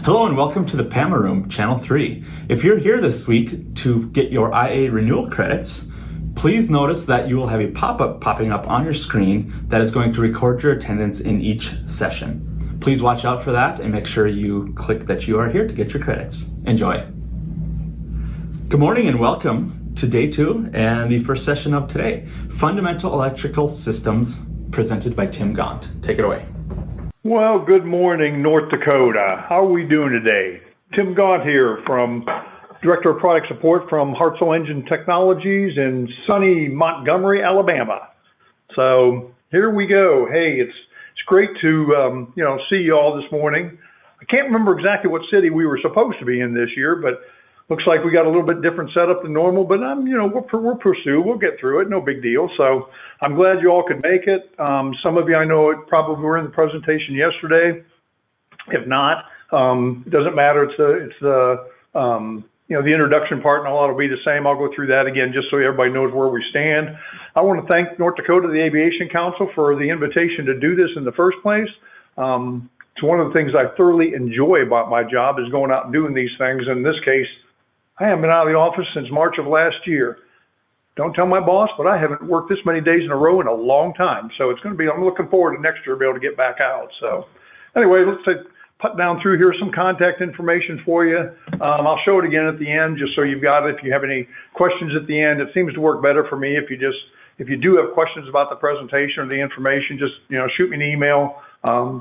Hello and welcome to the PAMA Room, Channel 3. If you're here this week to get your IA renewal credits, please notice that you will have a pop-up popping up on your screen that is going to record your attendance in each session. Please watch out for that and make sure you click that you are here to get your credits. Enjoy. Good morning and welcome to day 2 and the first session of today, Fundamental Electrical Systems, presented by Tim Gaunt. Take it away. Well, good morning, North Dakota. How are we doing today? Tim Gaunt here, from Director of Product Support from Hartzell Engine Technologies in sunny Montgomery, Alabama. So here we go. Hey, it's great to see you all this morning. I can't remember exactly what city we were supposed to be in this year, but looks like we got a little bit different setup than normal. But we'll pursue. We'll get through it. No big deal. So I'm glad you all could make it. Some of you I know probably were in the presentation yesterday. If not, it doesn't matter. It's the introduction part, and all will be the same. I'll go through that again just so everybody knows where we stand. I want to thank North Dakota, the Aviation Council, for the invitation to do this in the first place. It's one of the things I thoroughly enjoy about my job is going out and doing these things. In this case, I haven't been out of the office since March of last year. Don't tell my boss, but I haven't worked this many days in a row in a long time. So I'm looking forward to next year to be able to get back out. So anyway, let's put down through here some contact information for you. I'll show it again at the end just so you've got it. If you have any questions at the end, it seems to work better for me. If you do have questions about the presentation or the information, just shoot me an email,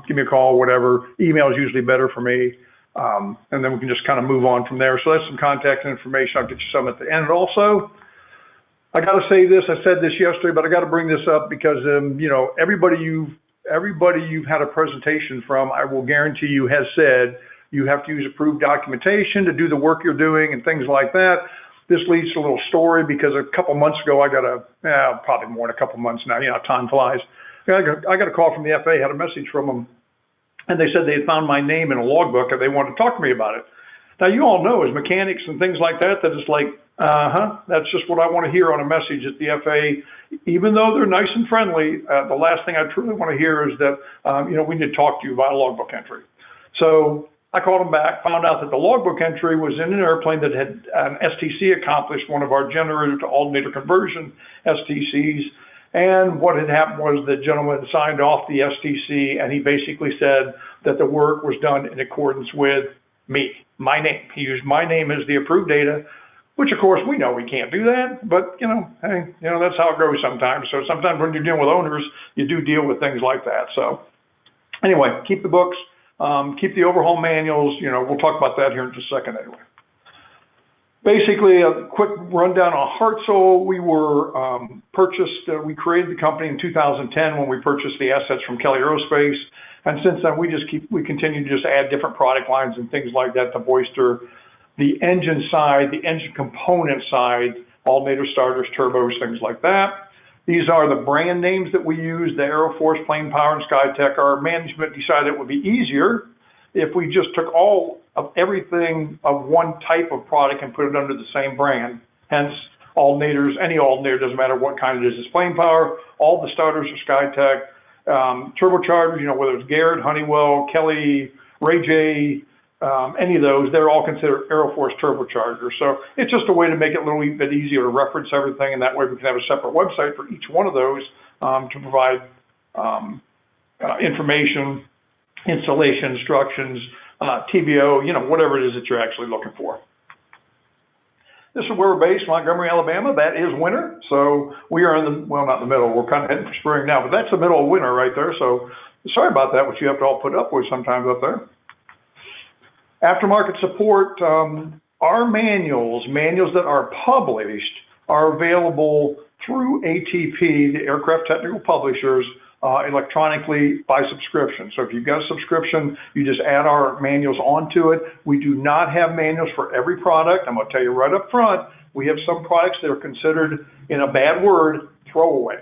give me a call, whatever. Email is usually better for me. And then we can just kind of move on from there. So that's some contact information. I'll get you some at the end. And also, I got to say this, I said this yesterday, but I got to bring this up because, everybody you've had a presentation from, I will guarantee you has said you have to use approved documentation to do the work you're doing and things like that. This leads to a little story because a couple months ago, I got probably more than a couple months now, time flies. I got a call from the FAA, had a message from them. And they said they had found my name in a logbook and they wanted to talk to me about it. Now, you all know as mechanics and things like that it's like, that's just what I want to hear on a message at the FAA. Even though they're nice and friendly, the last thing I truly want to hear is that, we need to talk to you about a logbook entry. So I called them back, found out that the logbook entry was in an airplane that had an STC accomplished, one of our generator to alternator conversion STCs. And what had happened was the gentleman signed off the STC, and he basically said that the work was done in accordance with me, my name. He used my name as the approved data, which of course we know we can't do that, but hey, that's how it goes sometimes. So sometimes when you're dealing with owners, you do deal with things like that. So anyway, keep the books, keep the overhaul manuals. We'll talk about that here in just a second anyway. Basically, a quick rundown on Hartzell. We were we created the company in 2010 when we purchased the assets from Kelly Aerospace. And since then, we continue to just add different product lines and things like that to bolster the engine side, the engine component side, alternator starters, turbos, things like that. These are the brand names that we use, the Aeroforce, Plane Power, and SkyTech. Our management decided it would be easier if we just took all of everything of one type of product and put it under the same brand. Hence, alternators, any alternator, doesn't matter what kind it is. It's Plane Power, all the starters are SkyTech. Turbochargers, whether it's Garrett, Honeywell, Kelly, Ray J, any of those, they're all considered Aeroforce turbochargers. So it's just a way to make it a little bit easier to reference everything, and that way we can have a separate website for each one of those to provide information, installation instructions, TBO, whatever it is that you're actually looking for. This is where we're based, Montgomery, Alabama. That is winter. So we are not in the middle. We're kind of heading for spring now, but that's the middle of winter right there. So sorry about that, what you have to all put up with sometimes up there. Aftermarket support, our manuals that are published are available through ATP, the Aircraft Technical Publishers, electronically by subscription. So if you've got a subscription, you just add our manuals onto it. We do not have manuals for every product. I'm going to tell you right up front, we have some products that are considered, in a bad word, throwaway.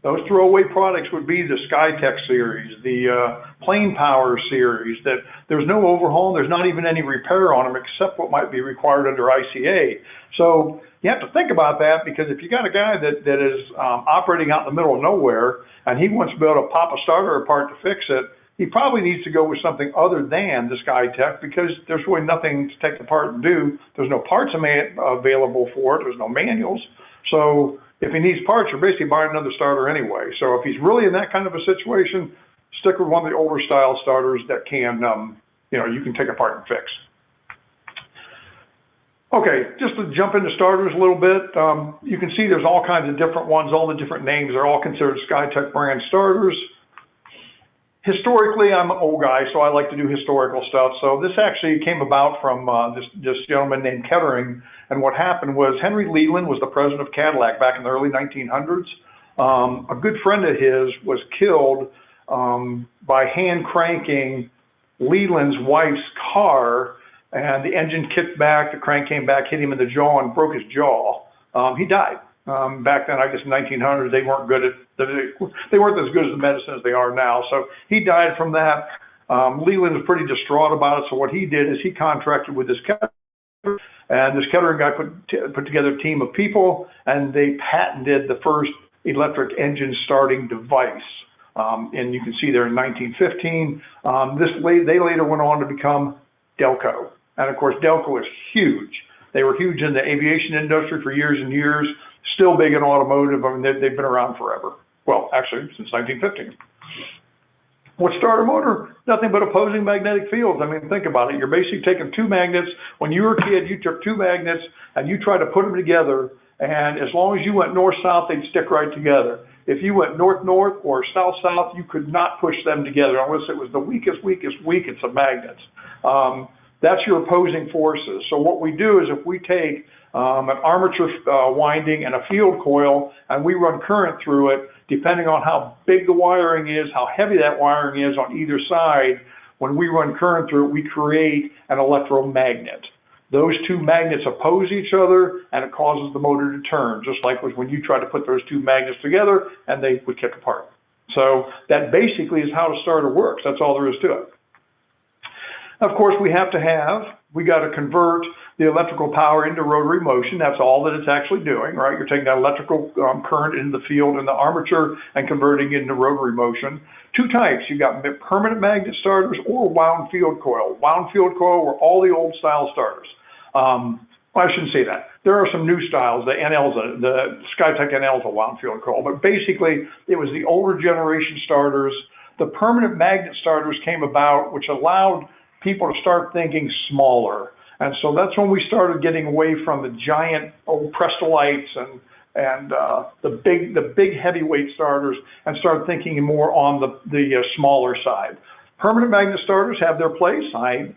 Those throwaway products would be the SkyTech series, the Plane Power series, that there's no overhaul, there's not even any repair on them except what might be required under ICA. So you have to think about that, because if you got a guy that is operating out in the middle of nowhere and he wants to be able to pop a starter apart to fix it, he probably needs to go with something other than the SkyTech, because there's really nothing to take apart and do. There's no parts available for it. There's no manuals. So if he needs parts, you're basically buying another starter anyway. So if he's really in that kind of a situation, stick with one of the older style starters that can, you can take apart and fix. Okay, just to jump into starters a little bit, you can see there's all kinds of different ones, all the different names. They're all considered SkyTech brand starters. Historically, I'm an old guy, so I like to do historical stuff. So this actually came about from this gentleman named Kettering. And what happened was Henry Leland was the president of Cadillac back in the early 1900s. A good friend of his was killed by hand cranking Leland's wife's car, and the engine kicked back, the crank came back, hit him in the jaw and broke his jaw. He died. Back then, I guess in 1900s, they weren't they weren't as good as the medicine as they are now. So he died from that. Leland was pretty distraught about it. So what he did is he contracted with this Kettering, and this Kettering guy put together a team of people, and they patented the first electric engine starting device. And you can see there in 1915. They later went on to become Delco. And of course, Delco is huge. They were huge in the aviation industry for years and years, still big in automotive. I mean, they've been around forever. Well, actually, since 1915. What's starter motor? Nothing but opposing magnetic fields. I mean, think about it. You're basically taking two magnets. When you were a kid, you took two magnets and you tried to put them together. And as long as you went north-south, they'd stick right together. If you went north-north or south-south, you could not push them together unless it was the weakest of magnets. That's your opposing forces. So what we do is if we take an armature winding and a field coil and we run current through it, depending on how big the wiring is, how heavy that wiring is on either side, when we run current through it, we create an electromagnet. Those two magnets oppose each other and it causes the motor to turn, just like when you try to put those two magnets together and they would kick apart. So that basically is how the starter works. That's all there is to it. Of course, we got to convert the electrical power into rotary motion. That's all that it's actually doing, right? You're taking that electrical current into the field and the armature and converting it into rotary motion. Two types. You've got permanent magnet starters or wound field coil. Wound field coil were all the old style starters. Well, I shouldn't say that. There are some new styles. The SkyTech NL is a wound field coil, but basically it was the older generation starters. The permanent magnet starters came about, which allowed people to start thinking smaller. And so that's when we started getting away from the giant old Prestolites and the big heavyweight starters and started thinking more on the smaller side. Permanent magnet starters have their place. I'm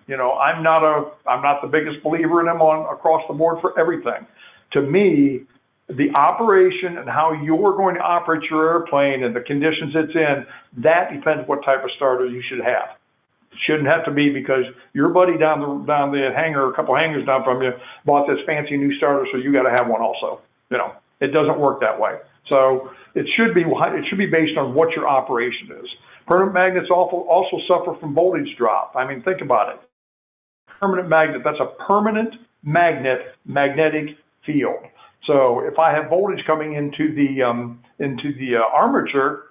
not the biggest believer in them across the board for everything. To me, the operation and how you're going to operate your airplane and the conditions it's in, that depends what type of starter you should have. Shouldn't have to be because your buddy down the hangar, a couple hangars down from you, bought this fancy new starter, so you got to have one also. It doesn't work that way. So it should be based on what your operation is. Permanent magnets also suffer from voltage drop. I mean, think about it. Permanent magnet, that's a permanent magnetic field. So if I have voltage coming into the armature,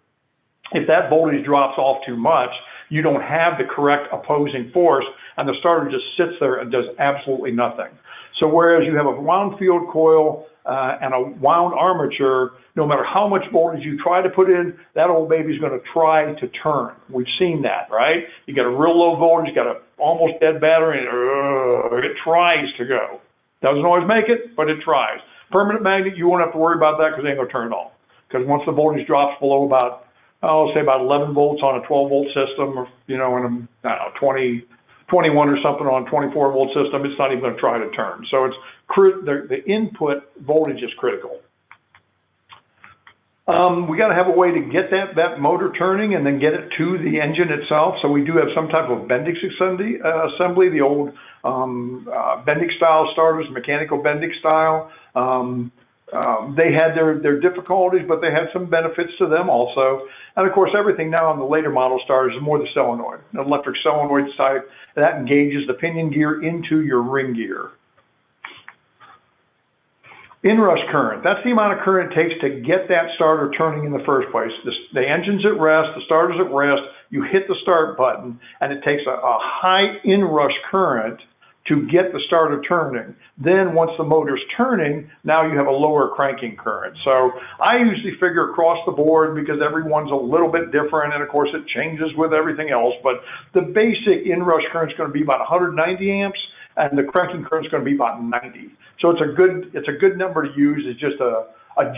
if that voltage drops off too much, you don't have the correct opposing force, and the starter just sits there and does absolutely nothing. So whereas you have a wound field coil and a wound armature, no matter how much voltage you try to put in, that old baby's going to try to turn. We've seen that, right? You got a real low voltage, got a almost dead battery, and it tries to go. Doesn't always make it, but it tries. Permanent magnet, you won't have to worry about that because it ain't going to turn it on. Because once the voltage drops below about 11 volts on a 12-volt system, or, in a 21 or something on a 24-volt system, it's not even going to try to turn. So it's the input voltage is critical. We got to have a way to get that motor turning and then get it to the engine itself. So we do have some type of Bendix assembly, the old Bendix style starters, mechanical Bendix style. They had their difficulties, but they had some benefits to them also. And of course, everything now on the later model starters is more the solenoid, an electric solenoid type that engages the pinion gear into your ring gear. Inrush current, that's the amount of current it takes to get that starter turning in the first place. The engine's at rest, the starter's at rest, you hit the start button, and it takes a high inrush current to get the starter turning. Then once the motor's turning, now you have a lower cranking current. So I usually figure across the board because everyone's a little bit different, and of course it changes with everything else, but the basic inrush current is going to be about 190 amps, and the cranking current is going to be about 90. So it's a good number to use. It's just a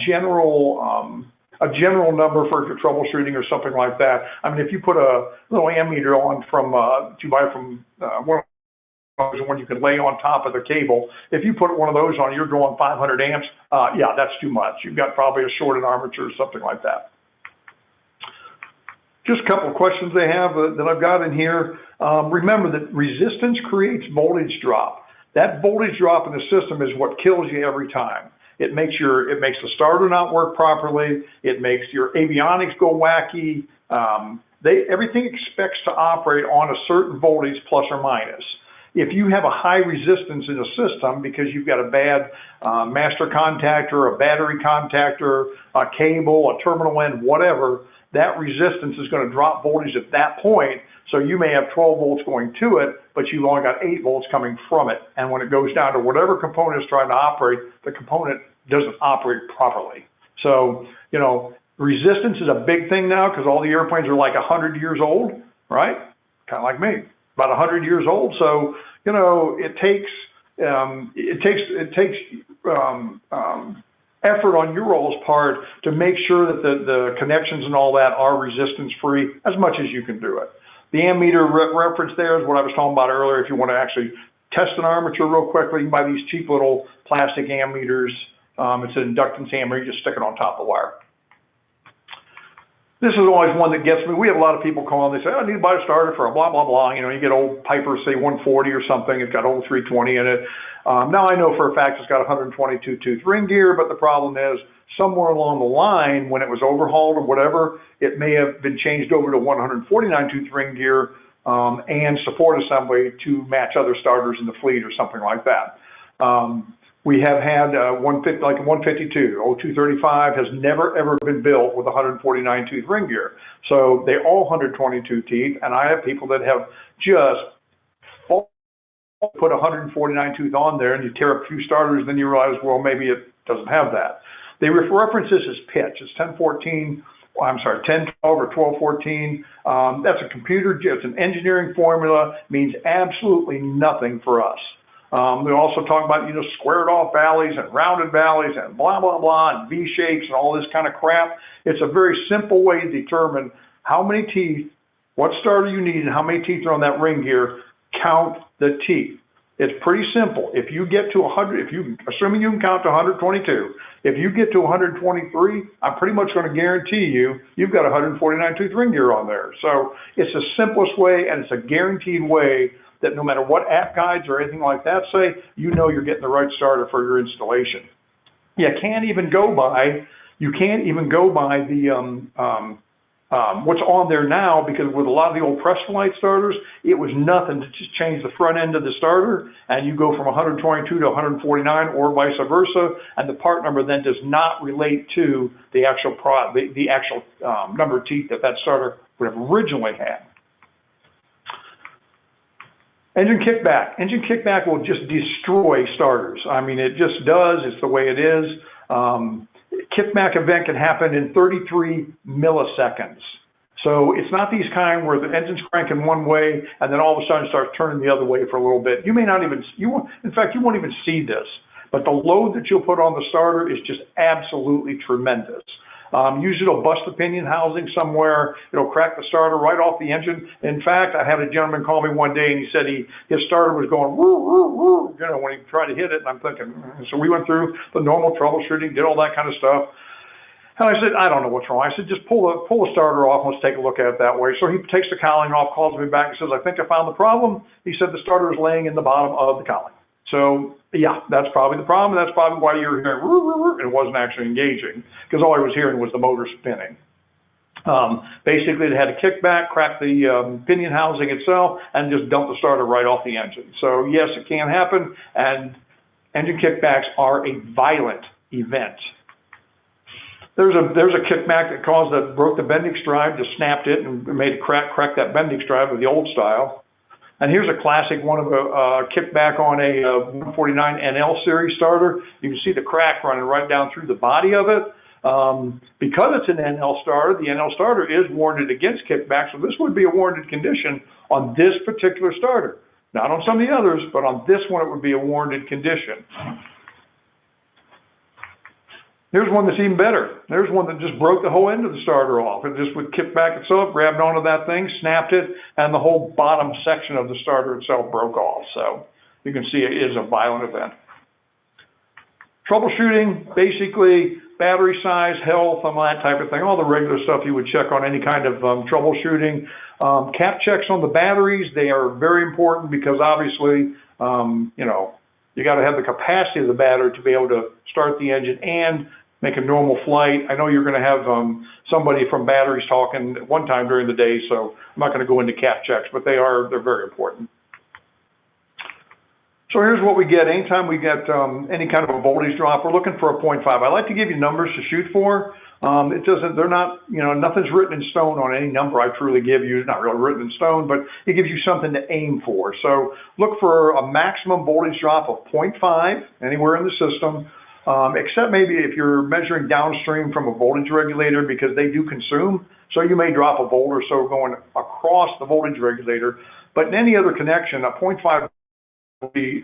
general number for your troubleshooting or something like that. I mean, if you put a little ammeter on from if you buy from one of those, one you can lay on top of the cable, if you put one of those on, you're going 500 amps. Yeah, that's too much. You've got probably a shorted armature or something like that. Just a couple of questions they have that I've got in here. Remember that resistance creates voltage drop. That voltage drop in the system is what kills you every time. It makes the starter not work properly. It makes your avionics go wacky. Everything expects to operate on a certain voltage plus or minus. If you have a high resistance in the system because you've got a bad master contactor, a battery contactor, a cable, a terminal end, whatever, that resistance is going to drop voltage at that point. So you may have 12 volts going to it, but you've only got 8 volts coming from it. And when it goes down to whatever component is trying to operate, the component doesn't operate properly. So, resistance is a big thing now because all the airplanes are like 100 years old, right? Kind of like me, about 100 years old. So, it takes effort on your all's part to make sure that the connections and all that are resistance free as much as you can do it. The ammeter reference there is what I was talking about earlier. If you want to actually test an armature real quickly, you can buy these cheap little plastic ammeters. It's an inductance ammeter. You just stick it on top of the wire. This is always one that gets me. We have a lot of people call and they say, I need to buy a starter for a blah, blah, blah. You get old Piper, say 140 or something. It's got old 320 in it. Now I know for a fact it's got 122 tooth ring gear, but the problem is somewhere along the line when it was overhauled or whatever, it may have been changed over to 149 tooth ring gear and support assembly to match other starters in the fleet or something like that. We have had 150, like a 152, old 235 has never ever been built with 149 tooth ring gear. So they all 122 teeth, and I have people that have just put 149 tooth on there, and you tear up a few starters, then you realize, well, maybe it doesn't have that. They reference this as pitch. It's 1014, I'm sorry, 1012 or 1214. That's a computer, it's an engineering formula, means absolutely nothing for us. We also talk about, squared off valleys and rounded valleys and blah, blah, blah, and V shapes and all this kind of crap. It's a very simple way to determine how many teeth, what starter you need, and how many teeth are on that ring gear. Count the teeth. It's pretty simple. If you get to 100, assuming you can count to 122, if you get to 123, I'm pretty much going to guarantee you've got 149 tooth ring gear on there. So it's the simplest way, and it's a guaranteed way that no matter what app guides or anything like that say, you're getting the right starter for your installation. You can't even go by the what's on there now, because with a lot of the old Preston Light starters, it was nothing to just change the front end of the starter, and you go from 122 to 149 or vice versa, and the part number then does not relate to the actual number of teeth that starter would have originally had. Engine kickback. Engine kickback will just destroy starters. I mean, it just does. It's the way it is. Kickback event can happen in 33 milliseconds. So it's not these kind where the engine's cranking one way and then all of a sudden starts turning the other way for a little bit. You may not even, in fact, you won't even see this, but the load that you'll put on the starter is just absolutely tremendous. Usually it'll bust the pinion housing somewhere. It'll crack the starter right off the engine. In fact, I had a gentleman call me one day and he said his starter was going woo, woo, woo, when he tried to hit it. And I'm thinking, so we went through the normal troubleshooting, did all that kind of stuff. And I said, I don't know what's wrong. I said, just pull the starter off. Let's take a look at it that way. So he takes the cowling off, calls me back and says, I think I found the problem. He said the starter is laying in the bottom of the cowling. So yeah, that's probably the problem. That's probably why you were hearing woo, woo, woo, and it wasn't actually engaging, because all I was hearing was the motor spinning. Basically, it had a kickback, crack the pinion housing itself, and just dump the starter right off the engine. So yes, it can happen, and engine kickbacks are a violent event. There's a kickback that broke the Bendix drive, just snapped it and made a crack that Bendix drive with the old style. And here's a classic one of a kickback on a 149 NL series starter. You can see the crack running right down through the body of it. Because it's an NL starter, the NL starter is warranted against kickback, so this would be a warranted condition on this particular starter. Not on some of the others, but on this one it would be a warranted condition. Here's one that's even better. There's one that just broke the whole end of the starter off. It just would kick back itself, grabbed onto that thing, snapped it, and the whole bottom section of the starter itself broke off. So you can see it is a violent event. Troubleshooting, basically battery size, health, and that type of thing, all the regular stuff you would check on any kind of troubleshooting. Cap checks on the batteries, they are very important because obviously, you got to have the capacity of the battery to be able to start the engine and make a normal flight. I know you're going to have somebody from batteries talking at one time during the day, so I'm not going to go into cap checks, but they're very important. So here's what we get. Anytime we get any kind of a voltage drop, we're looking for a 0.5. I like to give you numbers to shoot for. They're not, nothing's written in stone on any number I truly give you. It's not really written in stone, but it gives you something to aim for. So look for a maximum voltage drop of 0.5 anywhere in the system, except maybe if you're measuring downstream from a voltage regulator because they do consume. So you may drop a volt or so going across the voltage regulator, but in any other connection, a 0.5 will be,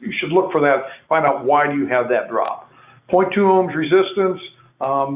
you should look for that, find out why do you have that drop. 0.2 ohms resistance.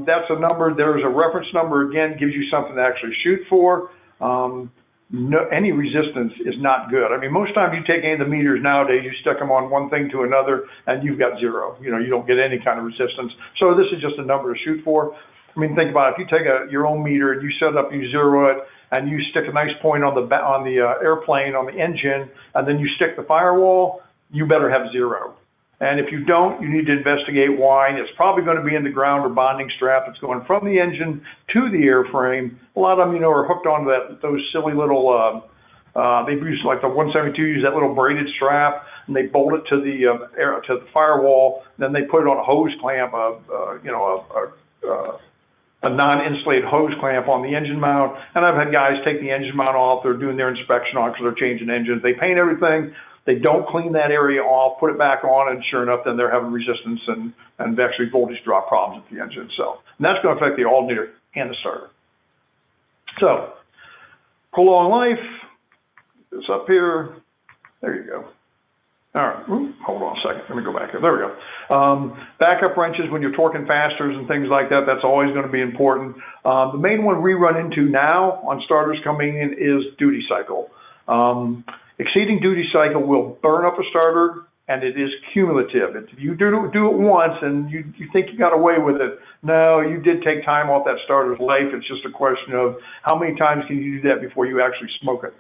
That's a number, there's a reference number, again, gives you something to actually shoot for. Any resistance is not good. I mean, most times you take any of the meters nowadays, you stick them on one thing to another, and you've got zero. You don't get any kind of resistance. So this is just a number to shoot for. I mean, think about it. If you take your own meter and you set it up, you zero it, and you stick a nice point on the airplane, on the engine, and then you stick the firewall, you better have zero. And if you don't, you need to investigate why. And it's probably going to be in the ground or bonding strap that's going from the engine to the airframe. A lot of them, are hooked onto those silly little, they've used like the 172, use that little braided strap, and they bolt it to the firewall. Then they put it on a hose clamp, a non-insulated hose clamp on the engine mount. And I've had guys take the engine mount off. They're doing their inspection on it because they're changing engines. They paint everything. They don't clean that area off, put it back on, and sure enough, then they're having resistance and actually voltage drop problems with the engine itself. And that's going to affect the alternator and the starter. So, prolonged life, it's up here. There you go. All right, hold on a second. Let me go back here. There we go. Backup wrenches when you're torquing fasters and things like that, that's always going to be important. The main one we run into now on starters coming in is duty cycle. Exceeding duty cycle will burn up a starter, and it is cumulative. If you do it once and you think you got away with it, no, you did take time off that starter's life. It's just a question of how many times can you do that before you actually smoke it.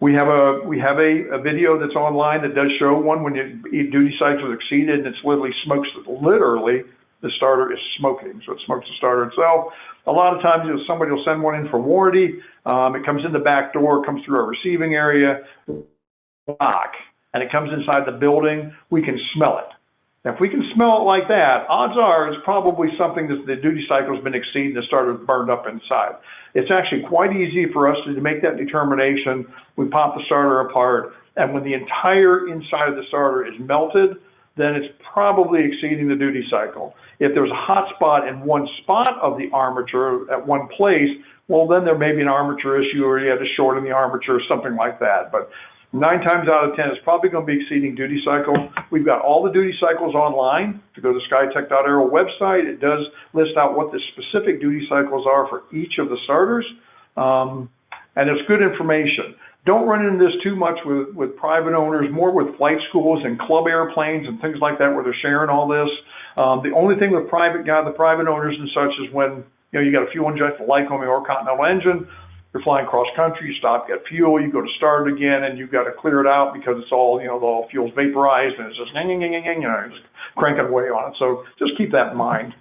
We have a video that's online that does show one when duty cycles are exceeded, and it's literally the starter is smoking. So it smokes the starter itself. A lot of times somebody will send one in for warranty. It comes in the back door, comes through our receiving area, lock, and it comes inside the building. We can smell it. Now, if we can smell it like that, odds are it's probably something that the duty cycle has been exceeding, the starter burned up inside. It's actually quite easy for us to make that determination. We pop the starter apart, and when the entire inside of the starter is melted, then it's probably exceeding the duty cycle. If there's a hot spot in one spot of the armature at one place, well, then there may be an armature issue or you had to shorten the armature or something like that. But 9 times out of 10, it's probably going to be exceeding duty cycle. We've got all the duty cycles online. If you go to the skytech.aero website, it does list out what the specific duty cycles are for each of the starters. And it's good information. Don't run into this too much with private owners, more with flight schools and club airplanes and things like that where they're sharing all this. The only thing with the private owners and such is when you got a fuel injected Lycoming or Continental engine, you're flying cross country, you stop, get fuel, you go to start it again, and you've got to clear it out because it's all, the fuel's vaporized and it's just, just cranking away on it. So just keep that in mind.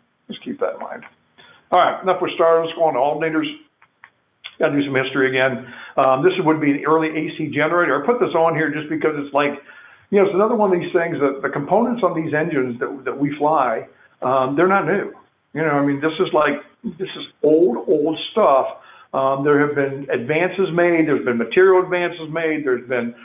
All right, enough with starters, go on to alternators. Got to do some history again. This would be an early AC generator. I put this on here just because it's like You know, it's another one of these things that the components on these engines that we fly, they're not new. You know, I mean, this is old stuff. There have been advances made. There's been material advances made. There's been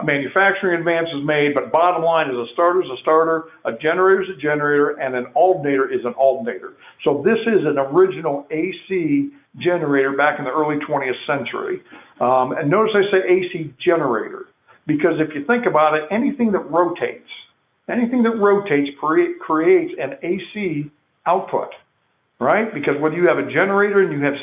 manufacturing advances made. But bottom line is, a starter is a starter, a generator is a generator, and an alternator is an alternator. So this is an original AC generator back in the early 20th century. And notice I say AC generator, because if you think about it, anything that rotates creates an AC output, right? Because whether you have a generator and you have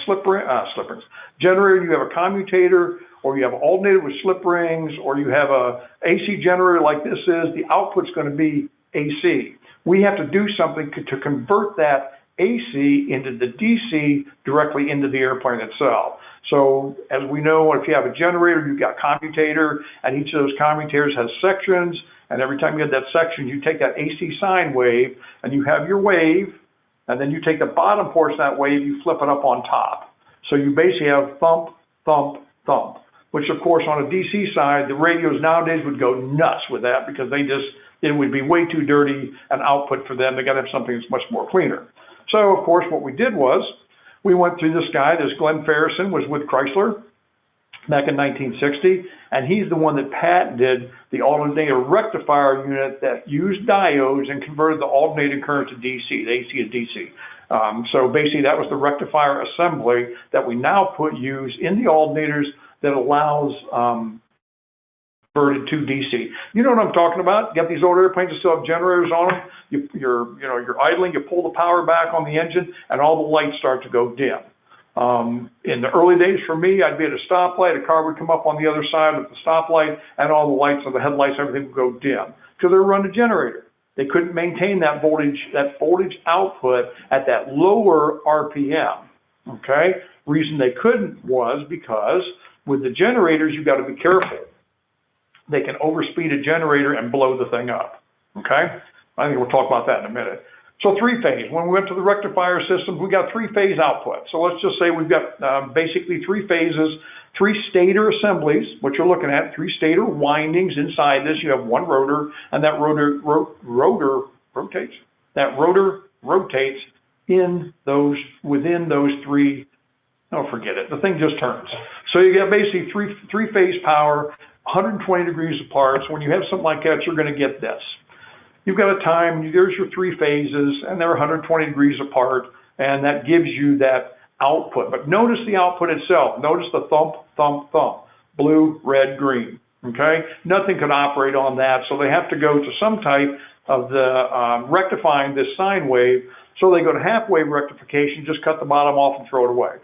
generator and you have a commutator, or you have an alternator with slip rings, or you have a AC generator like this is, the output's going to be AC. We have to do something to convert that AC into the DC directly into the airplane itself. So as we know, if you have a generator, you've got commutator, and each of those commutators has sections, and every time you have that section, you take that AC sine wave, and you have your wave, and then you take the bottom portion of that wave, you flip it up on top. So you basically have thump, thump, thump, which of course on a DC side, the radios nowadays would go nuts with that, because it would be way too dirty an output for them. They got to have something that's much more cleaner. So of course what we did was, we went through this guy, this Glenn Ferrison was with Chrysler back in 1960, and he's the one that patented the alternator rectifier unit that used diodes and converted the alternating current to DC, the AC to DC. So basically that was the rectifier assembly that we now use in the alternators that allows converted to DC. You know what I'm talking about? You got these old airplanes that still have generators on them. You're idling, you pull the power back on the engine, and all the lights start to go dim. In the early days for me, I'd be at a stoplight, a car would come up on the other side of the stoplight, and all the lights of the headlights, everything would go dim, because they were running a generator. They couldn't maintain that voltage output at that lower RPM, okay? Reason they couldn't was because with the generators, you've got to be careful. They can overspeed a generator and blow the thing up, okay? I think we'll talk about that in a minute. So three-phase. When we went to the rectifier systems, we got three-phase output. So let's just say we've got basically three phases, three stator assemblies, what you're looking at, three stator windings inside this. You have one rotor, and that rotor rotates. That rotor rotates within those three. Oh, forget it. The thing just turns. So you got basically three-phase power, 120 degrees apart. So when you have something like that, you're going to get this. You've got a time, there's your three phases, and they're 120 degrees apart, and that gives you that output. But notice the output itself. Notice the thump, thump, thump, blue, red, green, okay? Nothing can operate on that, so they have to go to some type of the rectifying this sine wave, so they go to half wave rectification, just cut the bottom off and throw it away.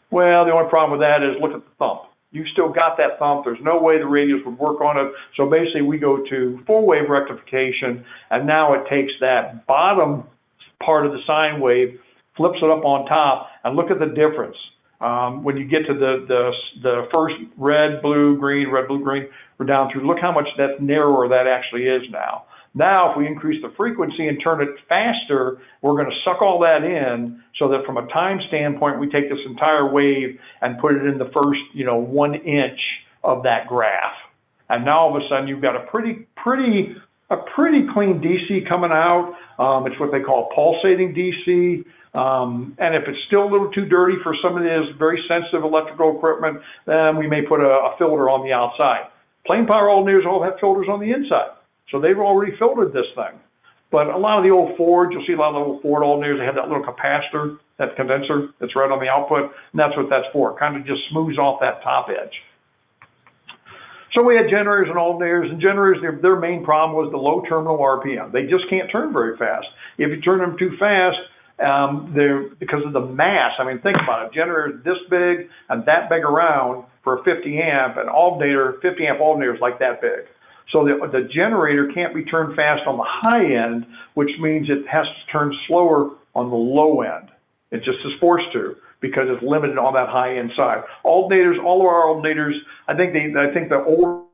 Well, the only problem with that is look at the thump. You've still got that thump. There's no way the radios would work on it. So basically we go to full wave rectification, and now it takes that bottom part of the sine wave, flips it up on top, and look at the difference. When you get to the first red, blue, green, we're down through. Look how much that narrower that actually is now. Now, if we increase the frequency and turn it faster, we're going to suck all that in so that from a time standpoint, we take this entire wave and put it in the first, 1 inch of that graph. And now all of a sudden, you've got a pretty clean DC coming out. It's what they call pulsating DC. And if it's still a little too dirty for some of this very sensitive electrical equipment, then we may put a filter on the outside. Plain power alternators all have filters on the inside. So they've already filtered this thing. But a lot of the old Fords, you'll see a lot of the old Ford alternators, they have that little capacitor, that condenser that's right on the output, and that's what that's for. It kind of just smooths off that top edge. So we had generators and alternators, and generators, their main problem was the low terminal RPM. They just can't turn very fast. If you turn them too fast, because of the mass, I mean, think about it. Generator this big and that big around for a 50 amp, an alternator, 50 amp alternator is like that big. So the generator can't be turned fast on the high end, which means it has to turn slower on the low end. It just is forced to, because it's limited on that high end side. Alternators, all of our alternators, I think the old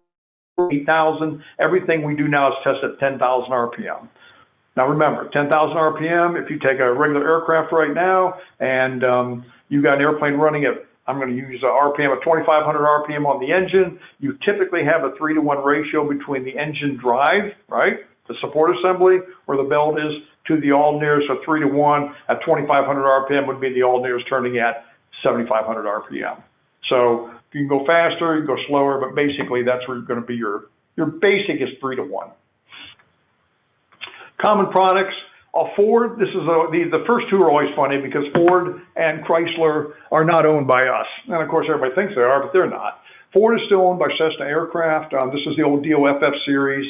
8,000, everything we do now is tested at 10,000 RPM. Now remember, 10,000 RPM, if you take a regular aircraft right now and you got an airplane running at I'm going to use a RPM of 2,500 RPM on the engine. You typically have a 3-to-1 ratio between the engine drive, right, the support assembly, where the belt is, to the alternators. So 3-to-1 at 2,500 RPM would be the alternators turning at 7,500 RPM. So you can go faster, you can go slower, but basically that's where you're going to be your basic is 3-to-1. Common products. Ford, this is the first two are always funny because Ford and Chrysler are not owned by us. And of course everybody thinks they are, but they're not. Ford is still owned by Cessna Aircraft. This is the old DOFF series.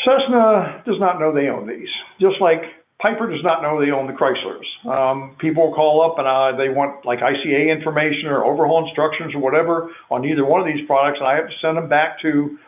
Cessna does not know they own these, just like Piper does not know they own the Chryslers. People will call up and they want like ICA information or overhaul instructions or whatever on either one of these products, and I have to send them back to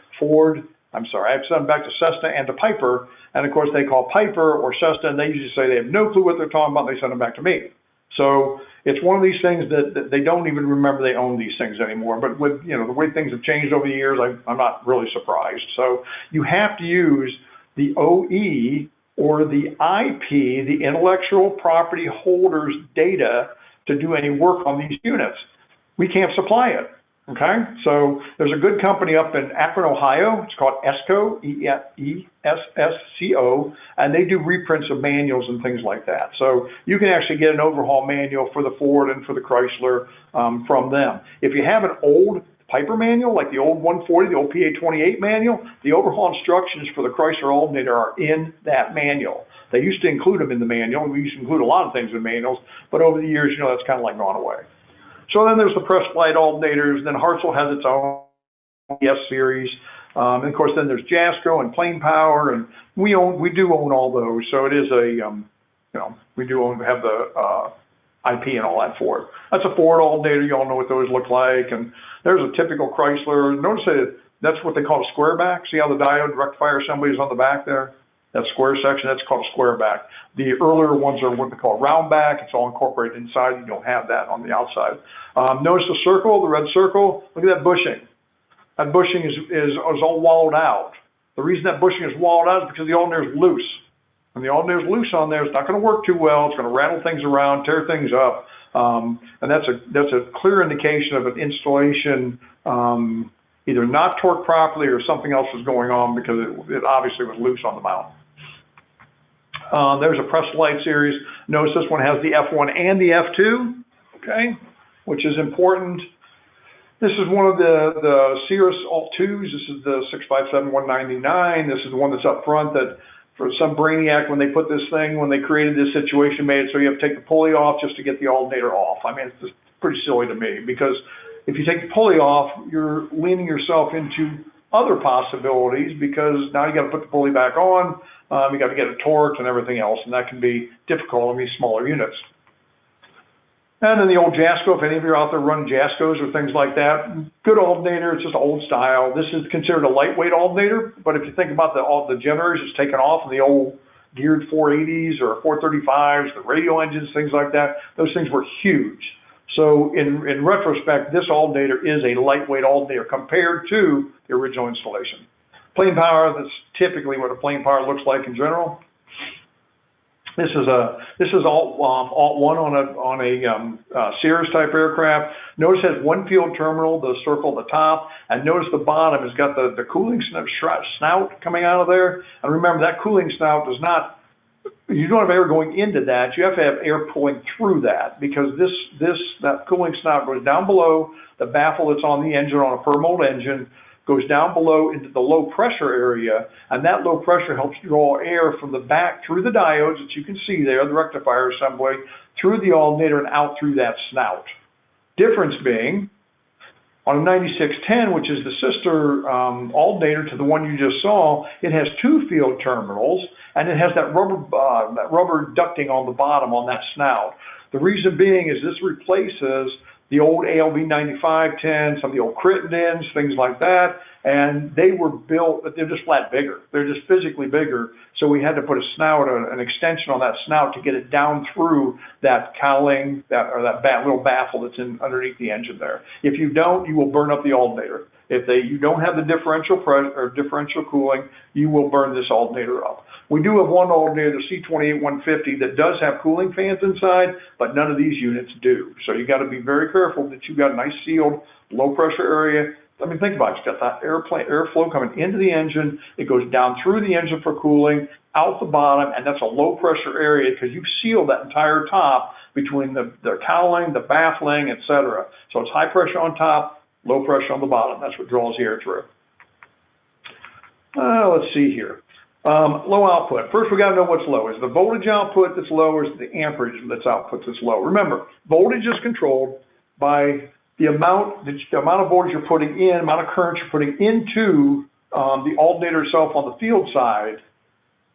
I have to send them back to Cessna and to Piper, and of course they call Piper or Cessna and they usually say they have no clue what they're talking about, and they send them back to me. So it's one of these things that they don't even remember they own these things anymore. But with the way things have changed over the years, I'm not really surprised. So you have to use the OE or the IP, the intellectual property holders data, to do any work on these units. We can't supply it. Okay, so there's a good company up in Akron, Ohio. It's called ESCO, ESSCO, and they do reprints of manuals and things like that. So you can actually get an overhaul manual for the Ford and for the Chrysler from them. If you have an old Piper manual, like the old 140, the old PA28 manual, the overhaul instructions for the Chrysler alternator are in that manual. They used to include them in the manual. We used to include a lot of things in manuals, but over the years, that's kind of like gone away. So then there's the press flight alternators, then Hartzell has its own S series. And of course, then there's Jasco and Plain Power, and we do own all those. So it is we do have the IP and all that for it. That's a Ford alternator. You all know what those look like. And there's a typical Chrysler. Notice that that's what they call a square back. See how the diode rectifier assembly is on the back there? That square section, that's called a square back. The earlier ones are what they call round back. It's all incorporated inside. You don't have that on the outside. Notice the circle, the red circle. Look at that bushing. That bushing is all walled out. The reason that bushing is walled out is because the alternator is loose. When the alternator is loose on there, it's not going to work too well. It's going to rattle things around, tear things up, and that's a clear indication of an installation either not torqued properly or something else was going on because it obviously was loose on the mount. There's a press light series. Notice this one has the F1 and the F2, okay, which is important. This is one of the Cirrus Alt 2s. This is the 657-199. This is the one that's up front that for some brainiac, when they put this thing, when they created this situation, made it so you have to take the pulley off just to get the alternator off. I mean, it's just pretty silly to me because if you take the pulley off, you're leaning yourself into other possibilities because now you got to put the pulley back on. You got to get it torqued and everything else, and that can be difficult on these smaller units. And then the old Jasco, if any of you are out there running Jascos or things like that, good alternator, it's just old style. This is considered a lightweight alternator, but if you think about the generators it's taken off of the old geared 480s or 435s, the radio engines, things like that, those things were huge. So in retrospect, this alternator is a lightweight alternator compared to the original installation. Plain power, that's typically what a plain power looks like in general. This is alt 1 on a Cirrus type aircraft. Notice it has one field terminal, the circle at the top, and notice the bottom has got the cooling snout coming out of there. And remember that cooling snout does not, you don't have air going into that. You have to have air pulling through that because that cooling snout goes down below the baffle that's on the engine on a per mode engine, goes down below into the low pressure area, and that low pressure helps draw air from the back through the diodes that you can see there, the rectifier assembly, through the alternator and out through that snout. Difference being, on a 9610, which is the sister alternator to the one you just saw, it has two field terminals, and it has that rubber ducting on the bottom on that snout. The reason being is this replaces the old ALV 9510, some of the old Crittendens, things like that, and they were built, but they're just flat bigger. They're just physically bigger, so we had to put a snout, an extension on that snout to get it down through that cowling, that little baffle that's underneath the engine there. If you don't, you will burn up the alternator. If you don't have the differential pressure or differential cooling, you will burn this alternator up. We do have one alternator, the C28150, that does have cooling fans inside, but none of these units do. So you got to be very careful that you've got a nice sealed, low pressure area. I mean, think about it. You've got that airflow coming into the engine. It goes down through the engine for cooling, out the bottom, and that's a low pressure area because you've sealed that entire top between the cowling, the baffling, etc. So it's high pressure on top, low pressure on the bottom. That's what draws the air through. Let's see here. Low output. First, we got to know what's low. Is the voltage output that's low, or is the amperage that's output that's low? Remember, voltage is controlled by the amount of voltage you're putting in, amount of current you're putting into the alternator itself on the field side.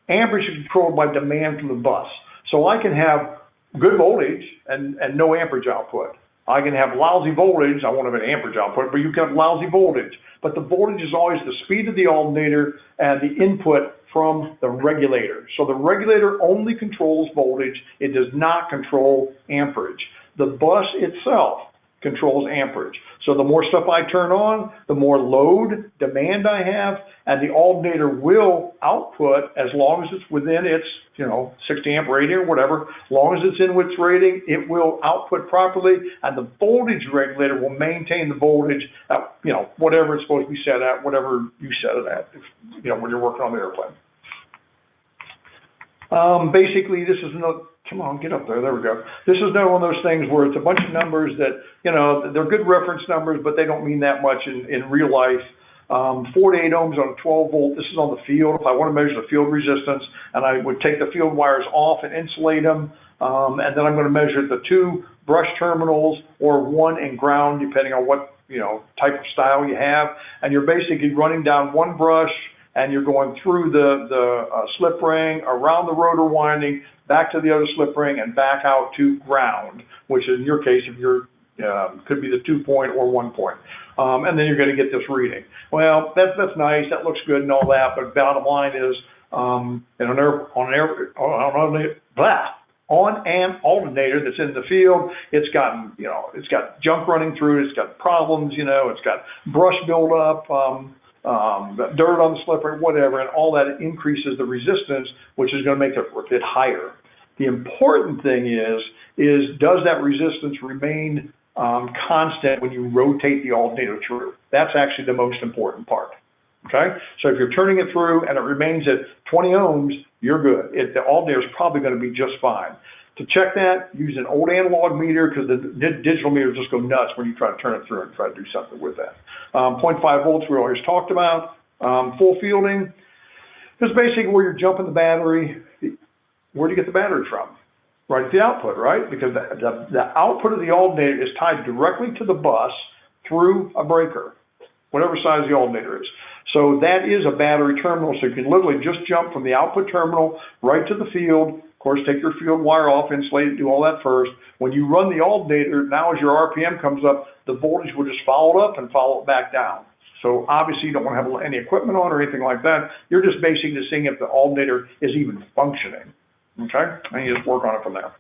Amperage is controlled by demand from the bus. So I can have good voltage and no amperage output. I can have lousy voltage. I won't have an amperage output, but you can have lousy voltage. But the voltage is always the speed of the alternator and the input from the regulator. So the regulator only controls voltage. It does not control amperage. The bus itself controls amperage. So the more stuff I turn on, the more load demand I have, and the alternator will output as long as it's within its 60 amp rating or whatever. As long as it's in its rating, it will output properly, and the voltage regulator will maintain the voltage at whatever it's supposed to be set at, whatever you set it at, when you're working on the airplane. Basically, this is no. Come on, get up there. There we go. This is another one of those things where it's a bunch of numbers that, they're good reference numbers, but they don't mean that much in real life. 4 to 8 ohms on a 12 volt. This is on the field. If I want to measure the field resistance, and I would take the field wires off and insulate them, and then I'm going to measure the 2 brush terminals or 1 and ground, depending on what type of style you have. And you're basically running down 1 brush, and you're going through the slip ring, around the rotor winding, back to the other slip ring, and back out to ground, which in your case, if you're could be the 2-point or 1-point. And then you're going to get this reading. Well, that's nice. That looks good and all that. But bottom line is, on an alternator that's in the field, it's got junk running through it. It's got problems. It's got brush buildup, dirt on the slip ring, whatever, and all that increases the resistance, which is going to make it a bit higher. The important thing is does that resistance remain constant when you rotate the alternator through? That's actually the most important part. Okay, so if you're turning it through and it remains at 20 ohms, you're good. The alternator is probably going to be just fine. To check that, use an old analog meter, because the digital meters just go nuts when you try to turn it through and try to do something with that. 0.5 volts we always talked about. Full fielding is basically where you're jumping the battery. Where do you get the battery from? Right at the output, right? Because the output of the alternator is tied directly to the bus through a breaker, whatever size the alternator is. So that is a battery terminal. So you can literally just jump from the output terminal right to the field. Of course, take your field wire off, insulate it, do all that first. When you run the alternator, now as your RPM comes up, the voltage will just follow it up and follow it back down. So obviously you don't want to have any equipment on or anything like that. You're just basically seeing if the alternator is even functioning. Okay, and you just work on it from there.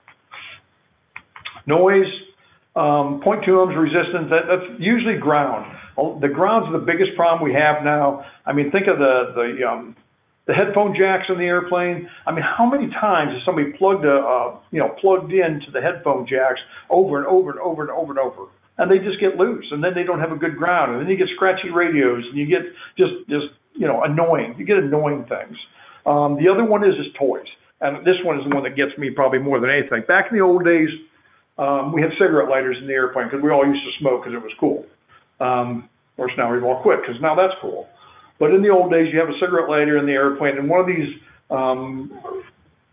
Noise, 0.2 ohms resistance, that's usually ground. The ground's the biggest problem we have now. I mean, think of the headphone jacks in the airplane. I mean, how many times has somebody plugged into the headphone jacks over and over and over and over and over, and they just get loose, and then they don't have a good ground, and then you get scratchy radios, and you get just annoying. You get annoying things. The other one is toys. And this one is the one that gets me probably more than anything. Back in the old days, we had cigarette lighters in the airplane because we all used to smoke because it was cool. Of course, now we've all quit because now that's cool. But in the old days, you have a cigarette lighter in the airplane, and one of these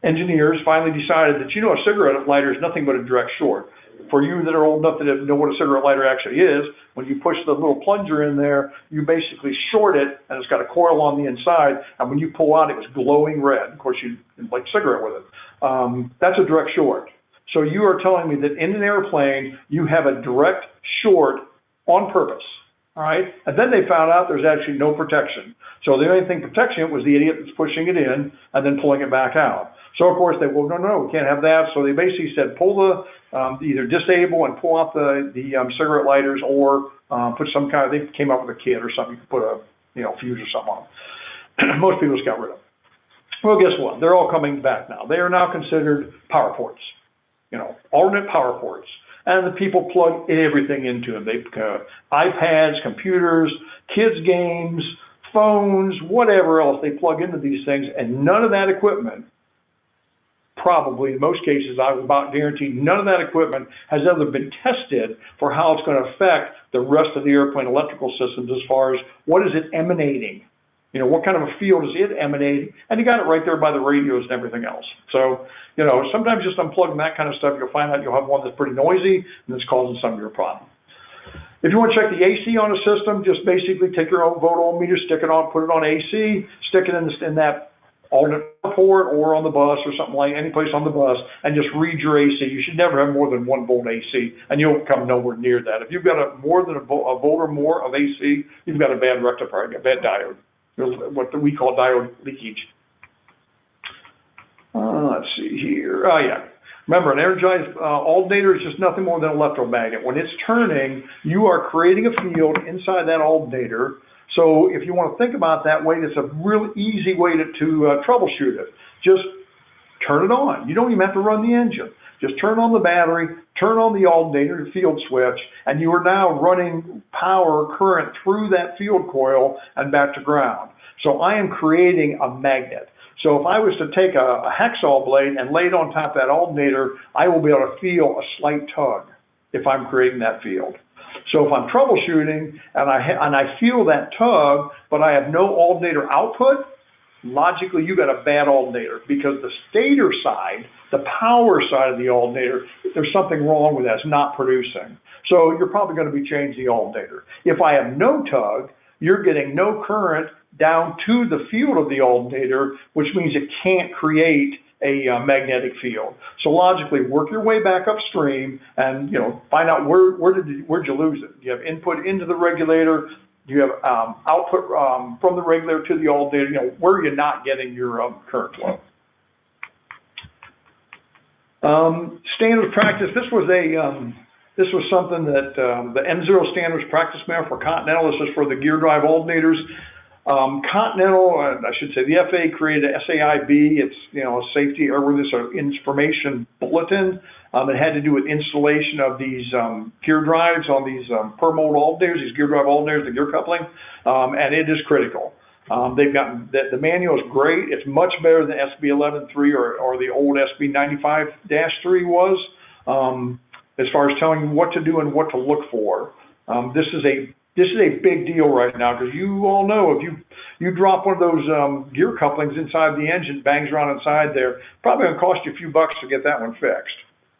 engineers finally decided that, a cigarette lighter is nothing but a direct short. For you that are old enough to know what a cigarette lighter actually is, when you push the little plunger in there, you basically short it, and it's got a coil on the inside, and when you pull out, it was glowing red. Of course, you light a cigarette with it. That's a direct short. So you are telling me that in an airplane, you have a direct short on purpose. all right? And then they found out there's actually no protection. So the only thing protecting it was the idiot that's pushing it in and then pulling it back out. So of course well, no, we can't have that. So they basically said, pull either disable and pull out the cigarette lighters, or put some kind of, they came up with a kit or something, you could put a, fuse or something on them. Most people just got rid of them. Well, guess what? They're all coming back now. They are now considered power ports, alternate power ports. And the people plug everything into them. They iPads, computers, kids' games, phones, whatever else they plug into these things, and none of that equipment, probably in most cases, I would about guarantee, none of that equipment has ever been tested for how it's going to affect the rest of the airplane electrical systems as far as what is it emanating. What kind of a field is it emanating? And you got it right there by the radios and everything else. So, sometimes just unplugging that kind of stuff, you'll find out you'll have one that's pretty noisy and it's causing some of your problem. If you want to check the AC on a system, just basically take your own voltometer, stick it on, put it on AC, stick it in that alternate port or on the bus or something like any place on the bus, and just read your AC. You should never have more than 1 volt AC, and you'll come nowhere near that. If you've got more than a volt or more of AC, you've got a bad rectifier, a bad diode. What we call diode leakage. Let's see here. Oh, yeah. Remember, an energized alternator is just nothing more than an electromagnet. When it's turning, you are creating a field inside that alternator. So if you want to think about that way, it's a real easy way to troubleshoot it. Just turn it on. You don't even have to run the engine. Just turn on the battery, turn on the alternator field switch, and you are now running power current through that field coil and back to ground. So I am creating a magnet. So if I was to take a hacksaw blade and lay it on top of that alternator, I will be able to feel a slight tug if I'm creating that field. So if I'm troubleshooting and I feel that tug, but I have no alternator output, logically you got a bad alternator, because the stator side, the power side of the alternator, there's something wrong with that. It's not producing. So you're probably going to be changing the alternator. If I have no tug, you're getting no current down to the field of the alternator, which means it can't create a magnetic field. So logically, work your way back upstream and find out where'd you lose it. You have input into the regulator. You have output from the regulator to the alternator. Where are you not getting your current flow? Standard practice. This was something that the M0 standards practice manual for Continental. This is for the gear drive alternators. Continental, I should say, the FAA created a SAIB. It's a safety airworthiness or information bulletin. It had to do with installation of these gear drives on these per mode alternators, these gear drive alternators, the gear coupling, and it is critical. They've gotten the manual is great. It's much better than SB 11.3 or the old SB 95-3 was, as far as telling you what to do and what to look for. This is a big deal right now, because you all know if you drop one of those gear couplings inside the engine, bangs around inside there, probably going to cost you a few bucks to get that one fixed.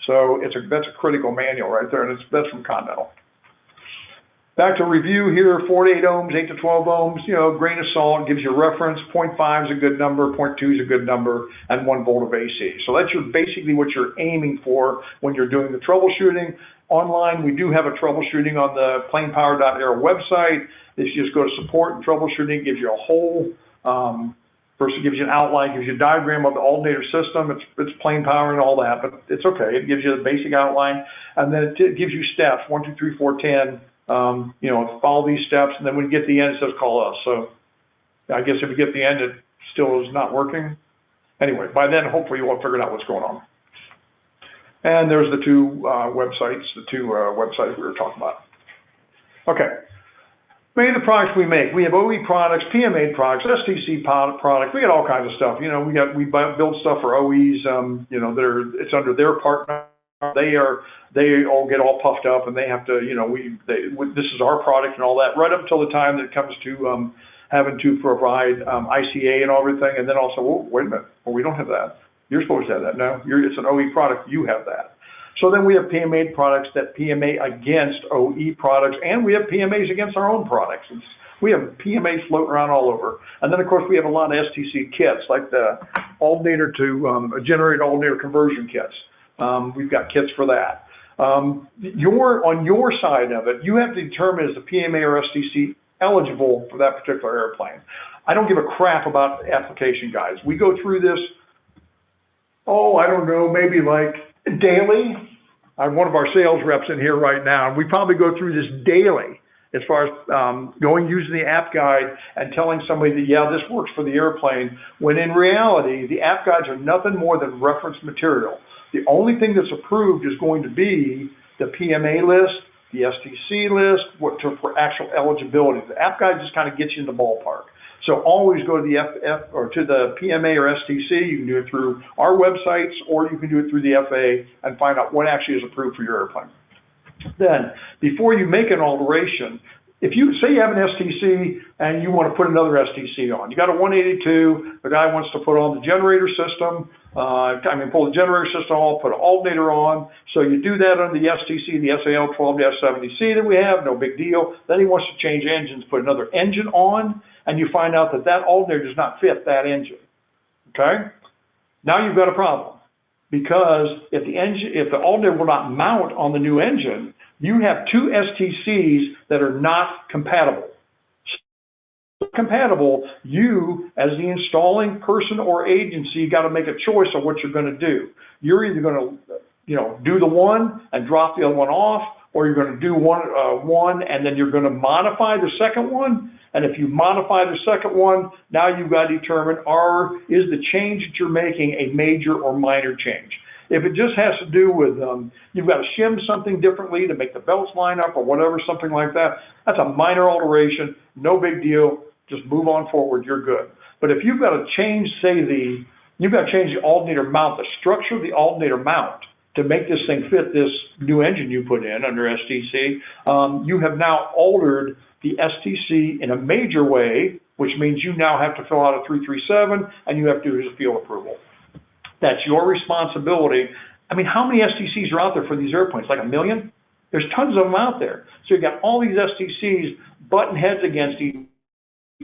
So that's a critical manual right there, and that's from Continental. Back to review here, 4 to 8 ohms, 8 to 12 ohms, grain of salt gives you a reference. 0.5 is a good number, 0.2 is a good number, and 1 volt of AC. So that's basically what you're aiming for when you're doing the troubleshooting. Online, we do have a troubleshooting on the planepower.air website. This just go to support and troubleshooting. It gives you a whole, first it gives you an outline, gives you a diagram of the alternator system. It's plane power and all that, but it's okay. It gives you the basic outline, and then it gives you steps, 1, 2, 3, 4, 10. Follow these steps, and then when you get to the end, it says call us. So I guess if you get to the end, it still is not working. Anyway, by then, hopefully you'll have figured out what's going on. And there's the two websites we were talking about. Okay. Many of the products we make, we have OE products, PMA products, STC products. We got all kinds of stuff. We build stuff for OEs. It's under their partner. They all get all puffed up, and they have to. This is our product and all that. Right up until the time that it comes to having to provide ICA and everything, and then also, wait a minute, we don't have that. You're supposed to have that. No, it's an OE product. You have that. So then we have PMA products that PMA against OE products, and we have PMAs against our own products. We have PMAs floating around all over. And then, of course, we have a lot of STC kits, like the alternator to generator alternator conversion kits. We've got kits for that. on your side of it, you have to determine is the PMA or STC eligible for that particular airplane. I don't give a crap about application guides. We go through this, oh, I don't know, maybe like daily. I have one of our sales reps in here right now, and we probably go through this daily as far as using the app guide and telling somebody that, yeah, this works for the airplane, when in reality, the app guides are nothing more than reference material. The only thing that's approved is going to be the PMA list, the STC list, for actual eligibility. The app guide just kind of gets you in the ballpark. So always go to the to the PMA or STC. You can do it through our websites, or you can do it through the FAA and find out what actually is approved for your airplane. Then, before you make an alteration, if you say you have an STC and you want to put another STC on, you got a 182, the guy wants to put on the generator system, pull the generator system off, put an alternator on, so you do that under the STC, the SAL 12-70C that we have, no big deal. Then he wants to change engines, put another engine on, and you find out that that alternator does not fit that engine, okay? Now you've got a problem, because if the alternator will not mount on the new engine, you have two STCs that are not compatible. Compatible, you, as the installing person or agency, got to make a choice on what you're going to do. You're either going to, do the one and drop the other one off, or you're going to do one and then you're going to modify the second one. And if you modify the second one, now you've got to determine, is the change that you're making a major or minor change? If it just has to do with, you've got to shim something differently to make the belts line up or whatever, something like that, that's a minor alteration, no big deal, just move on forward, you're good. But if you've got to change, you've got to change the alternator mount, the structure of the alternator mount to make this thing fit this new engine you put in under STC, you have now altered the STC in a major way, which means you now have to fill out a 337 and you have to do his field approval. That's your responsibility. I mean, how many STCs are out there for these airplanes? Like 1 million? There's tons of them out there. So you've got all these STCs butting heads against each other.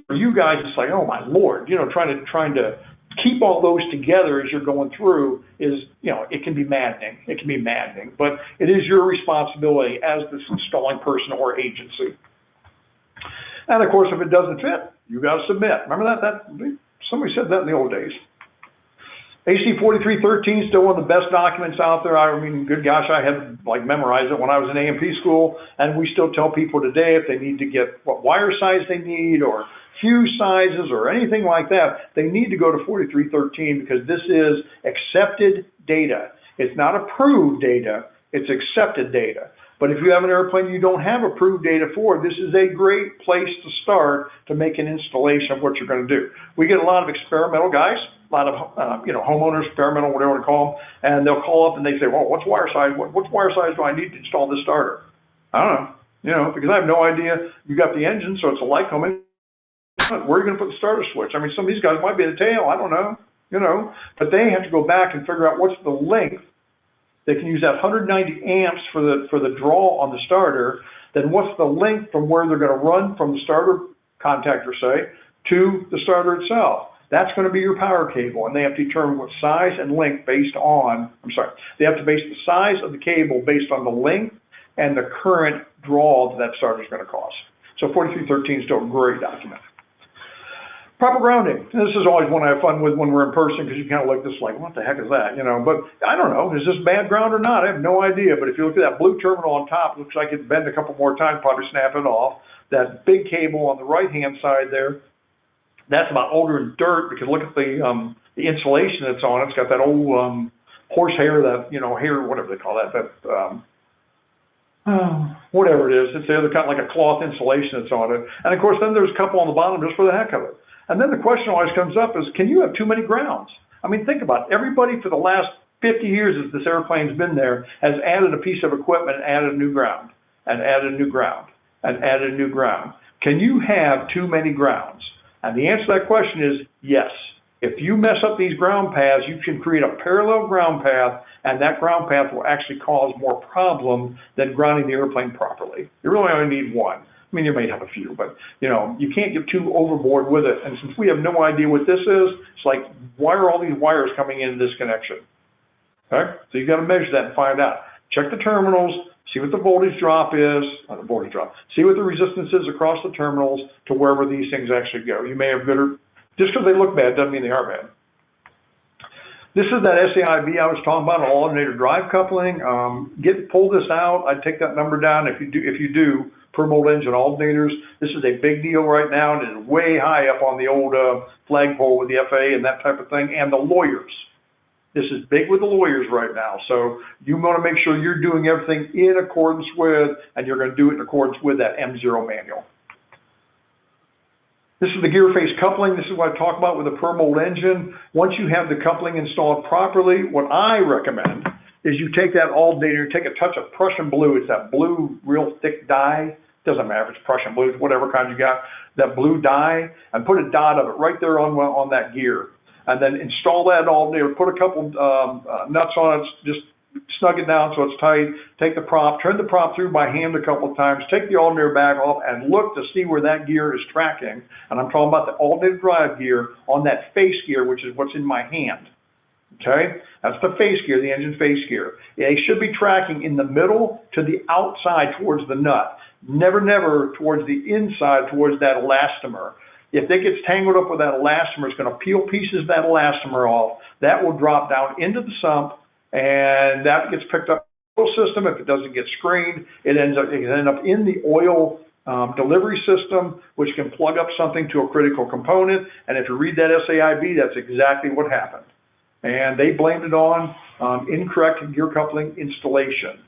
For you guys, it's like, oh my Lord, trying to keep all those together as you're going through is, it can be maddening. It can be maddening, but it is your responsibility as this installing person or agency. And of course, if it doesn't fit, you got to submit. Remember that somebody said that in the old days. AC 4313 is still one of the best documents out there. I mean, good gosh, I had memorized it when I was in A&P school, and we still tell people today if they need to get what wire size they need or fuse sizes or anything like that, they need to go to 4313 because this is accepted data. It's not approved data, it's accepted data. But if you have an airplane you don't have approved data for, this is a great place to start to make an installation of what you're going to do. We get a lot of experimental guys, a lot of homeowners, experimental, whatever you want to call them, and they'll call up and they say, well, what wire size do I need to install this starter? I don't know, because I have no idea. You got the engine, so it's a light coming. Where are you going to put the starter switch? I mean, some of these guys might be the tail, I don't know, but they have to go back and figure out what's the length. They can use that 190 amps for the draw on the starter. Then what's the length from where they're going to run from the starter contactor, say, to the starter itself? That's going to be your power cable, and they have to determine what size and length they have to base the size of the cable based on the length and the current draw that starter is going to cost. So 4313 is still a great document. Proper grounding. This is always one I have fun with when we're in person because you kind of look this like, what the heck is that? But I don't know, is this bad ground or not? I have no idea. But if you look at that blue terminal on top, it looks like it bend a couple more times, probably snap it off. That big cable on the right-hand side there, that's about older and dirt because look at the insulation that's on it. It's got that old horsehair, hair, whatever they call that, whatever it is. It's the other kind of like a cloth insulation that's on it. And of course, then there's a couple on the bottom just for the heck of it. And then the question always comes up is, can you have too many grounds? I mean, think about it. Everybody for the last 50 years as this airplane's been there has added a piece of equipment and added a new ground, and added a new ground, and added a new ground. Can you have too many grounds? And the answer to that question is yes. If you mess up these ground paths, you can create a parallel ground path, and that ground path will actually cause more problem than grounding the airplane properly. You really only need one. I mean, you may have a few, but, you can't get too overboard with it. And since we have no idea what this is, it's like, why are all these wires coming into this connection? Okay? So you've got to measure that and find out. check the terminals, see what the voltage drop is, not the voltage drop, see what the resistance is across the terminals to wherever these things actually go. You may have better, just because they look bad doesn't mean they are bad. This is that SAIB I was talking about, alternator drive coupling. Pull this out. I'd take that number down if you do per mold engine alternators. This is a big deal right now, and it's way high up on the old flagpole with the FAA and that type of thing, and the lawyers. This is big with the lawyers right now. So you want to make sure you're doing everything in accordance with, and you're going to do it in accordance with that M0 manual. This is the gear face coupling. This is what I talk about with a per mold engine. Once you have the coupling installed properly, what I recommend is you take that alternator, take a touch of Prussian blue. It's that blue, real thick dye. Doesn't matter if it's Prussian blue, whatever kind you got, that blue dye, and put a dot of it right there on that gear. And then install that alternator, put a couple nuts on it, just snug it down so it's tight, take the prop, turn the prop through by hand a couple of times, take the alternator back off and look to see where that gear is tracking. And I'm talking about the alternator drive gear on that face gear, which is what's in my hand. Okay, that's the face gear, the engine face gear. They should be tracking in the middle to the outside towards the nut, never towards the inside towards that elastomer. If it gets tangled up with that elastomer, it's going to peel pieces of that elastomer off. That will drop down into the sump, and that gets picked up in the oil system. If it doesn't get screened, it can end up in the oil delivery system, which can plug up something to a critical component. And if you read that SAIB, that's exactly what happened. And they blamed it on incorrect gear coupling installation.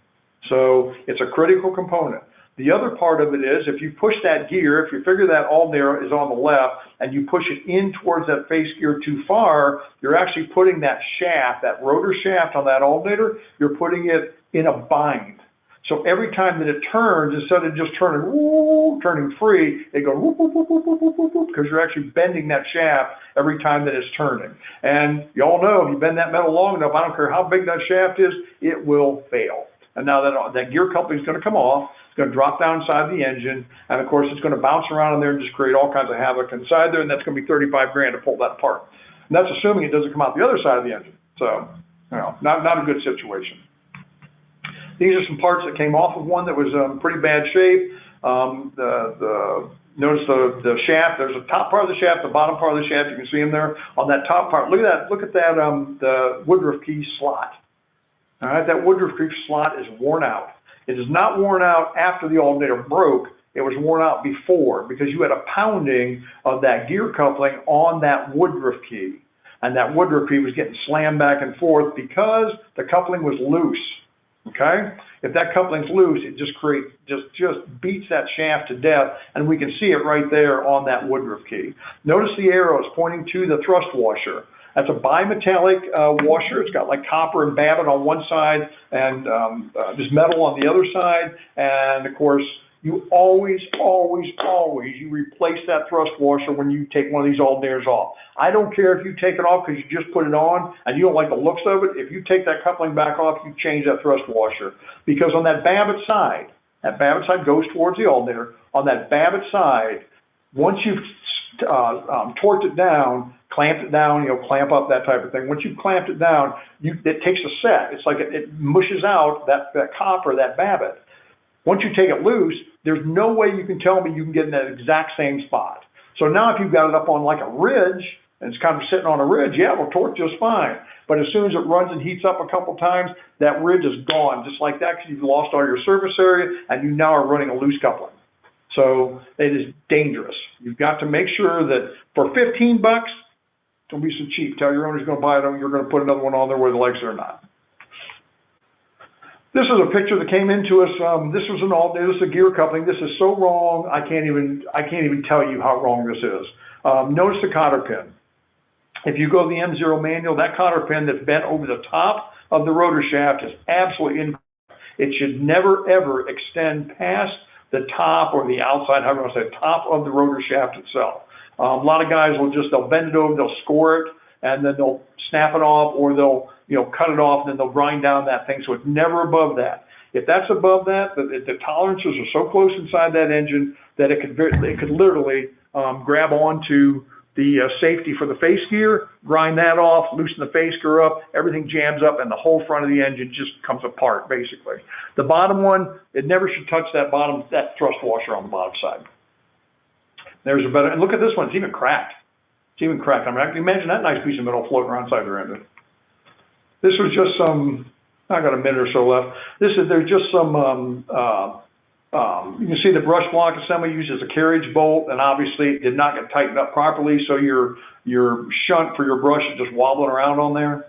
So it's a critical component. The other part of it is if you push that gear, if you figure that alternator is on the left and you push it in towards that face gear too far, you're actually putting that shaft, that rotor shaft on that alternator, you're putting it in a bind. So every time that it turns, instead of just turning free, it goes whoop, whoop, whoop, whoop, whoop, whoop, whoop, because you're actually bending that shaft every time that it's turning. And you all know if you bend that metal long enough, I don't care how big that shaft is, it will fail. And now that gear coupling is going to come off, it's going to drop down inside the engine, and of course it's going to bounce around in there and just create all kinds of havoc inside there, and that's going to be 35 grand to pull that apart. And that's assuming it doesn't come out the other side of the engine. So, you know, not a good situation. These are some parts that came off of one that was in pretty bad shape. Notice the shaft. There's a top part of the shaft, the bottom part of the shaft. You can see them there on that top part. Look at that. Look at that. The Woodruff key slot. All right, that Woodruff key slot is worn out. It is not worn out after the alternator broke. It was worn out before because you had a pounding of that gear coupling on that Woodruff key. And that Woodruff key was getting slammed back and forth because the coupling was loose. Okay? If that coupling's loose, it just beats that shaft to death, and we can see it right there on that Woodruff key. Notice the arrow is pointing to the thrust washer. That's a bimetallic washer. It's got like copper and babbitt on one side and just metal on the other side. And of course, you always you replace that thrust washer when you take one of these alternators off. I don't care if you take it off because you just put it on and you don't like the looks of it. If you take that coupling back off, you change that thrust washer. Because on that babbitt side goes towards the alternator. On that babbitt side, once you've torqued it down, clamped it down, clamp up, that type of thing. Once you've clamped it down, it takes a set. It's like it mushes out that copper, that babbitt. Once you take it loose, there's no way you can tell me you can get in that exact same spot. So now if you've got it up on like a ridge, and it's kind of sitting on a ridge, yeah, it'll torque just fine. But as soon as it runs and heats up a couple times, that ridge is gone, just like that, because you've lost all your surface area, and you now are running a loose coupling. So it is dangerous. You've got to make sure that for $15, don't be so cheap. Tell your owner you're going to buy it, you're going to put another one on there where the legs are not. This is a picture that came into us. This was this is a gear coupling. This is so wrong. I can't even tell you how wrong this is. Notice the cotter pin. If you go to the M0 manual, that cotter pin that's bent over the top of the rotor shaft is absolutely incorrect. It should never ever extend past the top or the outside, however you want to say, top of the rotor shaft itself. A lot of guys they'll bend it over, they'll score it, and then they'll snap it off, or they'll cut it off, and then they'll grind down that thing. So it's never above that. If that's above that, the tolerances are so close inside that engine that it could literally grab onto safety for the face gear, grind that off, loosen the face gear up, everything jams up, and the whole front of the engine just comes apart, basically. The bottom one, it never should touch that thrust washer on the bottom side. There's a better, and look at this one, it's even cracked. It's even cracked. I mean, I can imagine that nice piece of metal floating around inside your engine. This was just some, I got a minute or so left. There's just some, you can see the brush block assembly uses a carriage bolt, and obviously it did not get tightened up properly, so your shunt for your brush is just wobbling around on there.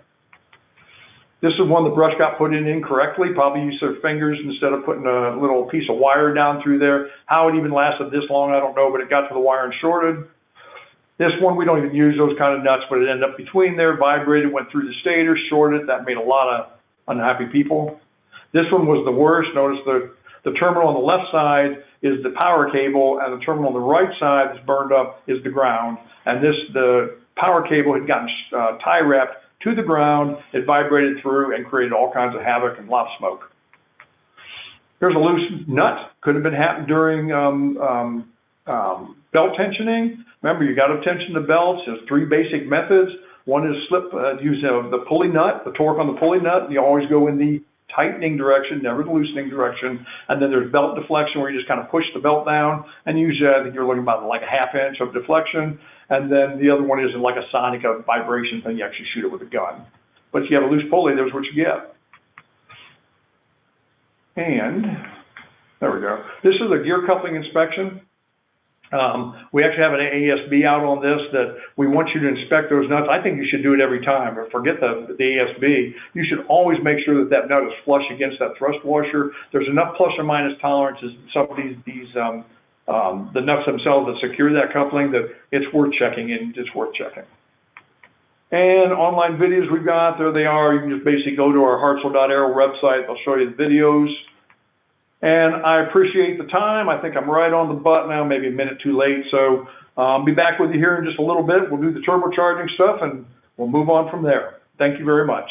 This is one the brush got put in incorrectly, probably used their fingers instead of putting a little piece of wire down through there. How it even lasted this long, I don't know, but it got to the wire and shorted. This one, we don't even use those kind of nuts, but it ended up between there, vibrated, went through the stator, shorted. That made a lot of unhappy people. This one was the worst. Notice the terminal on the left side is the power cable, and the terminal on the right side that's burned up is the ground. And the power cable had gotten tie wrapped to the ground. It vibrated through and created all kinds of havoc and a lot of smoke. Here's a loose nut. Could have been happened during belt tensioning. Remember, you got to tension the belts. There's 3 basic methods. One is use the pulley nut, the torque on the pulley nut. You always go in the tightening direction, never the loosening direction. And then there's belt deflection, where you just kind of push the belt down. And usually, I think you're looking about like a ½ inch of deflection. And then the other one is like a sonic, a vibration thing. You actually shoot it with a gun. But if you have a loose pulley, there's what you get. And there we go. This is a gear coupling inspection. We actually have an ASB out on this that we want you to inspect those nuts. I think you should do it every time, but forget the ASB. You should always make sure that that nut is flush against that thrust washer. There's enough plus or minus tolerances in some of the nuts themselves that secure that coupling that it's worth checking, and it's worth checking. And online videos we've got, there they are. You can just basically go to our Hartzell.aero website. They'll show you the videos. And I appreciate the time. I think I'm right on the button now, maybe a minute too late. So I'll be back with you here in just a little bit. We'll do the turbocharging stuff, and we'll move on from there. Thank you very much.